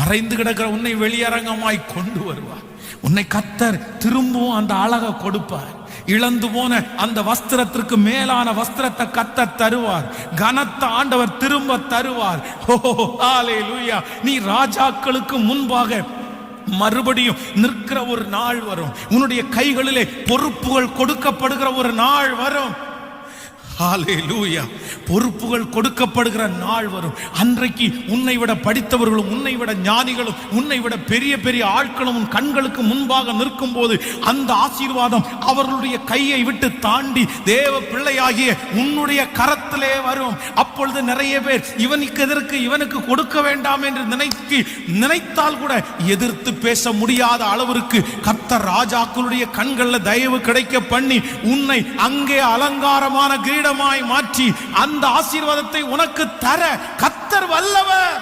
மறைந்து கிடக்கிற உன்னை வெளியரங்கமாய் கொண்டு வருவார். உன்னை கர்த்தர் திரும்பவும் அந்த அழகை கொடுப்பார். இழந்து போன அந்த வஸ்திரத்திற்கு மேலான வஸ்திரத்தை கர்த்தர் தருவார். கனத்த ஆண்டவர் திரும்ப தருவார். ஓ ஹல்லேலூயா. நீ ராஜாக்களுக்கு முன்பாக மறுபடியும் நிற்கிற ஒரு நாள் வரும். உன்னுடைய கைகளிலே பொறுப்புகள் கொடுக்கப்படுகிற ஒரு நாள் வரும். ஹல்லேலூயா. பொறுப்புகள் கொடுக்கப்படுகிற நாள் வரும். அன்றைக்கு உன்னை விட படித்தவர்களும் உன்னை விட ஞானிகளும் உன்னை விட பெரிய பெரிய ஆட்களும் உன் கண்களுக்கு முன்பாக நிற்கும் போது அந்த ஆசீர்வாதம் அவர்களுடைய கையை விட்டு தாண்டி தேவ பிள்ளையாகிய உன்னுடைய கரத்திலே வரும். அப்பொழுது நிறைய பேர் இவனுக்கு கொடுக்க வேண்டாம் என்று நினைத்தால் கூட எதிர்த்து பேச முடியாத அளவிற்கு கர்த்தர் ராஜாக்களுடைய கண்களில் தயவு கிடைக்க பண்ணி உன்னை அங்கே அலங்காரமான கிரீடமாய் மாற்றி அந்த ஆசீர்வாதத்தை உனக்கு தர கர்த்தர் வல்லவர்.